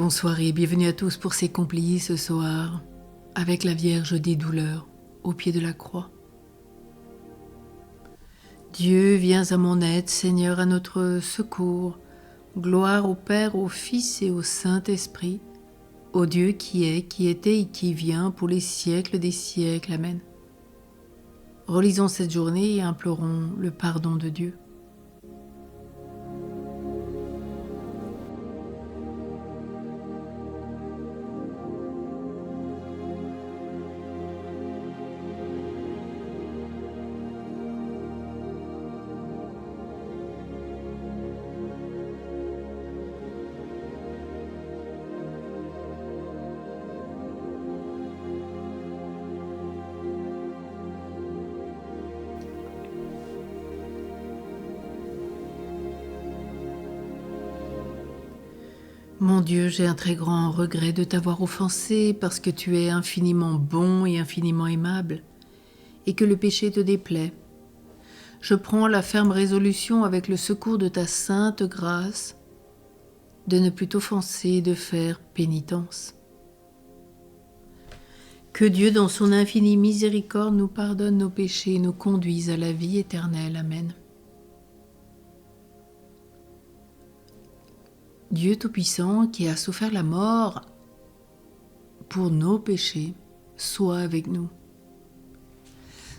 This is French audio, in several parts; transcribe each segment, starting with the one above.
Bonsoir et bienvenue à tous pour ces complies ce soir, avec la Vierge des douleurs, au pied de la croix. Dieu, viens à mon aide, Seigneur, à notre secours. Gloire au Père, au Fils et au Saint-Esprit, au Dieu qui est, qui était et qui vient pour les siècles des siècles. Amen. Relisons cette journée et implorons le pardon de Dieu. Mon Dieu, j'ai un très grand regret de t'avoir offensé parce que tu es infiniment bon et infiniment aimable et que le péché te déplaît. Je prends la ferme résolution avec le secours de ta sainte grâce de ne plus t'offenser et de faire pénitence. Que Dieu, dans son infinie miséricorde, nous pardonne nos péchés et nous conduise à la vie éternelle. Amen. Dieu Tout-Puissant, qui a souffert la mort pour nos péchés, sois avec nous.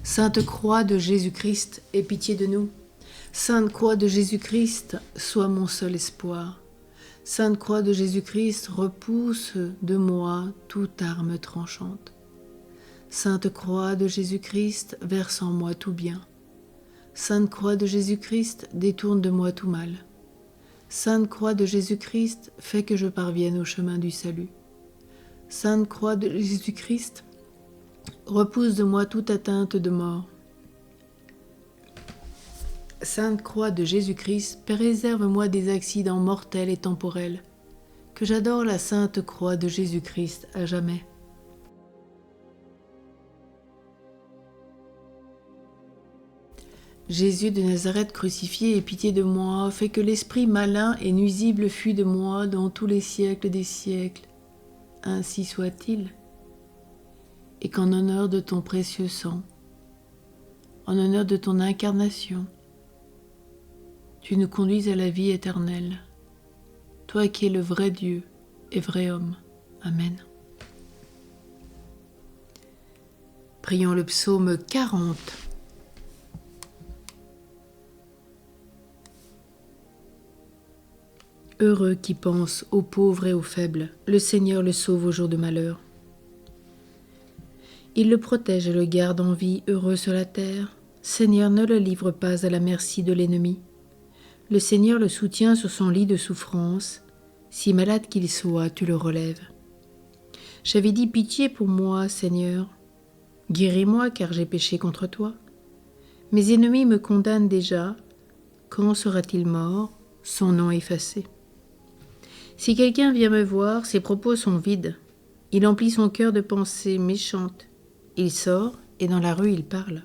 Sainte Croix de Jésus-Christ, aie pitié de nous. Sainte Croix de Jésus-Christ, sois mon seul espoir. Sainte Croix de Jésus-Christ, repousse de moi toute arme tranchante. Sainte Croix de Jésus-Christ, verse en moi tout bien. Sainte Croix de Jésus-Christ, détourne de moi tout mal. Sainte Croix de Jésus-Christ, fais que je parvienne au chemin du salut. Sainte Croix de Jésus-Christ, repousse de moi toute atteinte de mort. Sainte Croix de Jésus-Christ, préserve-moi des accidents mortels et temporels. Que j'adore la Sainte Croix de Jésus-Christ à jamais. Jésus de Nazareth crucifié, aie pitié de moi, fais que l'esprit malin et nuisible fuie de moi dans tous les siècles des siècles. Ainsi soit-il. Et qu'en honneur de ton précieux sang, en honneur de ton incarnation, tu nous conduises à la vie éternelle, toi qui es le vrai Dieu et vrai homme. Amen. Prions le psaume 40. Heureux qui pense aux pauvres et aux faibles, le Seigneur le sauve au jour de malheur. Il le protège et le garde en vie, heureux sur la terre. Seigneur, ne le livre pas à la merci de l'ennemi. Le Seigneur le soutient sur son lit de souffrance. Si malade qu'il soit, tu le relèves. J'avais dit pitié pour moi, Seigneur. Guéris-moi, car j'ai péché contre toi. Mes ennemis me condamnent déjà. Quand sera-t-il mort, son nom effacé? Si quelqu'un vient me voir, ses propos sont vides. Il emplit son cœur de pensées méchantes. Il sort et dans la rue il parle.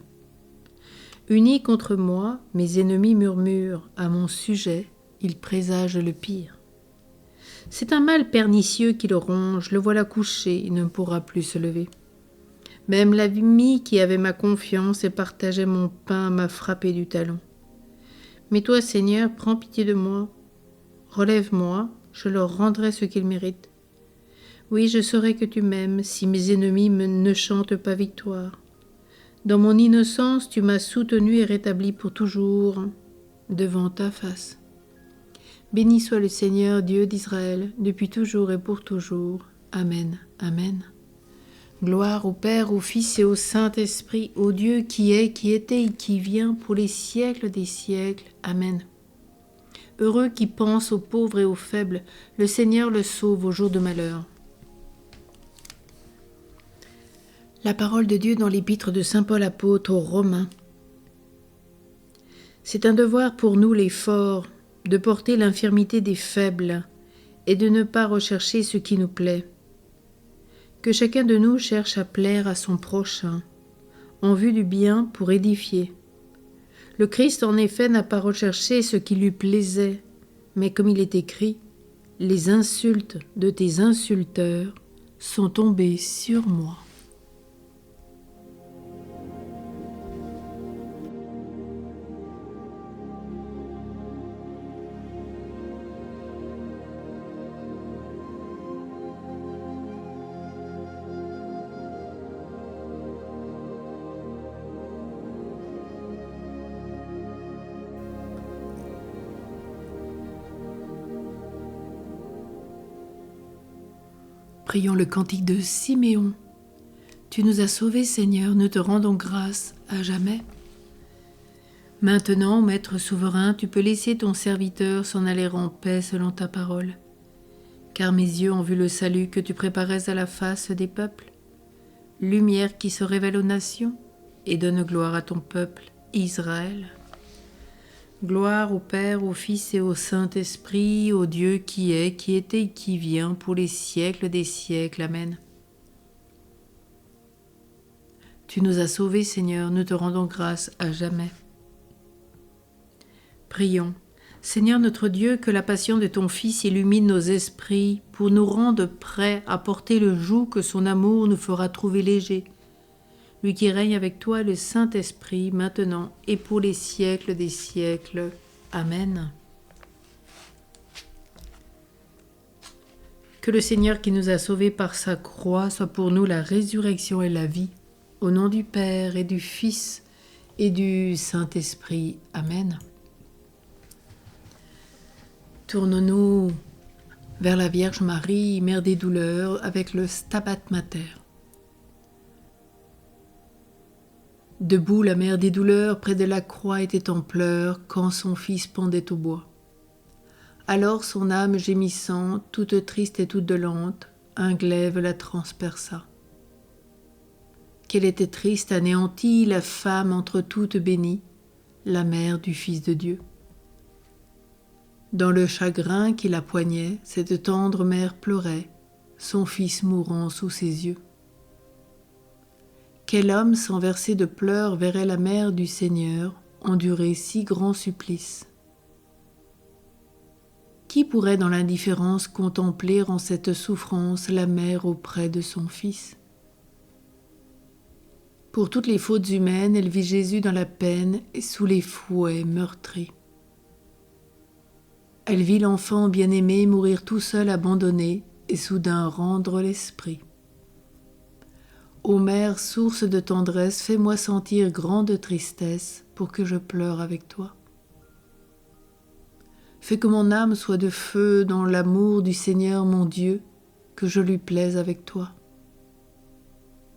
Unis contre moi, mes ennemis murmurent à mon sujet, ils présagent le pire. C'est un mal pernicieux qui le ronge, le voilà couché, il ne pourra plus se lever. Même l'ami qui avait ma confiance et partageait mon pain m'a frappé du talon. Mais toi, Seigneur, prends pitié de moi, relève-moi, je leur rendrai ce qu'ils méritent. Oui, je saurai que tu m'aimes si mes ennemis ne chantent pas victoire. Dans mon innocence, tu m'as soutenu et rétabli pour toujours devant ta face. Béni soit le Seigneur, Dieu d'Israël, depuis toujours et pour toujours. Amen. Amen. Gloire au Père, au Fils et au Saint-Esprit, au Dieu qui est, qui était et qui vient pour les siècles des siècles. Amen. Heureux qui pense aux pauvres et aux faibles, le Seigneur le sauve au jour de malheur. La parole de Dieu dans l'épître de saint Paul apôtre aux Romains. C'est un devoir pour nous les forts de porter l'infirmité des faibles et de ne pas rechercher ce qui nous plaît. Que chacun de nous cherche à plaire à son prochain, en vue du bien pour édifier. Le Christ en effet n'a pas recherché ce qui lui plaisait, mais comme il est écrit, Les insultes de tes insulteurs sont tombées sur moi. Prions le cantique de Siméon. Tu nous as sauvés, Seigneur, nous te rendons grâce à jamais. Maintenant, Maître souverain, tu peux laisser ton serviteur s'en aller en paix selon ta parole. Car mes yeux ont vu le salut que tu préparais à la face des peuples, lumière qui se révèle aux nations et donne gloire à ton peuple, Israël. Gloire au Père, au Fils et au Saint-Esprit, au Dieu qui est, qui était et qui vient, pour les siècles des siècles. Amen. Tu nous as sauvés, Seigneur, nous te rendons grâce à jamais. Prions. Seigneur notre Dieu, que la passion de ton Fils illumine nos esprits pour nous rendre prêts à porter le joug que son amour nous fera trouver léger. Lui qui règne avec toi, le Saint-Esprit, maintenant et pour les siècles des siècles. Amen. Que le Seigneur qui nous a sauvés par sa croix soit pour nous la résurrection et la vie. Au nom du Père et du Fils et du Saint-Esprit. Amen. Tournons-nous vers la Vierge Marie, Mère des douleurs, avec le Stabat Mater. Debout, la mère des douleurs, près de la croix, était en pleurs, quand son fils pendait au bois. Alors son âme gémissante, toute triste et toute dolente, un glaive la transperça. Qu'elle était triste, anéantie, la femme entre toutes bénie, la mère du Fils de Dieu. Dans le chagrin qui la poignait, cette tendre mère pleurait, son fils mourant sous ses yeux. Quel homme sans verser de pleurs verrait la mère du Seigneur endurer si grand supplice? Qui pourrait dans l'indifférence contempler en cette souffrance la mère auprès de son fils? Pour toutes les fautes humaines, elle vit Jésus dans la peine et sous les fouets meurtri. Elle vit l'enfant bien-aimé mourir tout seul abandonné et soudain rendre l'esprit. Ô mère, source de tendresse, fais-moi sentir grande tristesse pour que je pleure avec toi. Fais que mon âme soit de feu dans l'amour du Seigneur mon Dieu, que je lui plaise avec toi.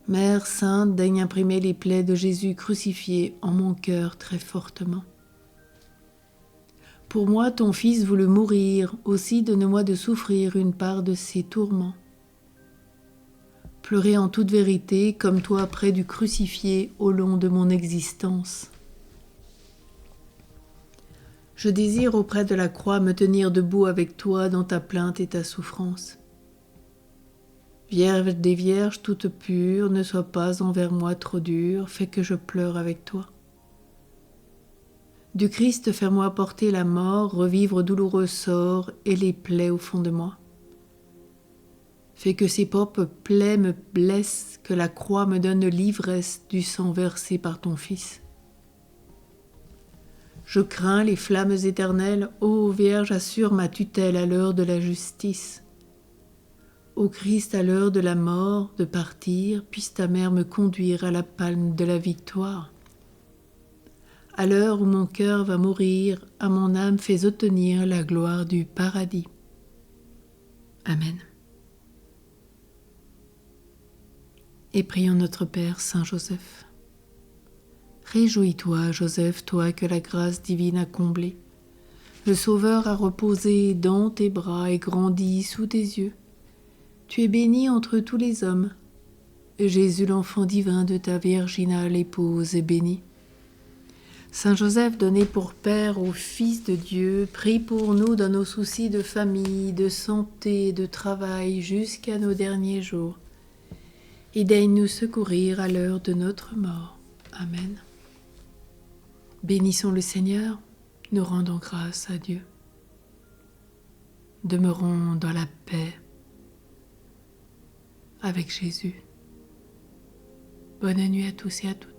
Mère sainte, daigne imprimer les plaies de Jésus crucifié en mon cœur très fortement. Pour moi, ton Fils voulut mourir, aussi donne-moi de souffrir une part de ses tourments. Pleurer en toute vérité, comme toi près du crucifié au long de mon existence. Je désire auprès de la croix me tenir debout avec toi dans ta plainte et ta souffrance. Vierge des Vierges toute pure, ne sois pas envers moi trop dure, fais que je pleure avec toi. Du Christ, fais-moi porter la mort, revivre douloureux sorts et les plaies au fond de moi. Fais que ces propres plaies me blessent, que la croix me donne l'ivresse du sang versé par ton Fils. Je crains les flammes éternelles, ô Vierge, assure ma tutelle à l'heure de la justice. Ô Christ, à l'heure de la mort, de partir, puisse ta mère me conduire à la palme de la victoire. À l'heure où mon cœur va mourir, à mon âme fais obtenir la gloire du paradis. Amen. Et prions notre Père Saint Joseph. Réjouis-toi, Joseph, toi que la grâce divine a comblé. Le Sauveur a reposé dans tes bras et grandi sous tes yeux. Tu es béni entre tous les hommes. Jésus, l'enfant divin de ta virginale épouse, est béni. Saint Joseph, donné pour Père au Fils de Dieu, prie pour nous dans nos soucis de famille, de santé, de travail, jusqu'à nos derniers jours. Et daigne nous secourir à l'heure de notre mort. Amen. Bénissons le Seigneur, nous rendons grâce à Dieu. demeurons dans la paix avec Jésus. Bonne nuit à tous et à toutes.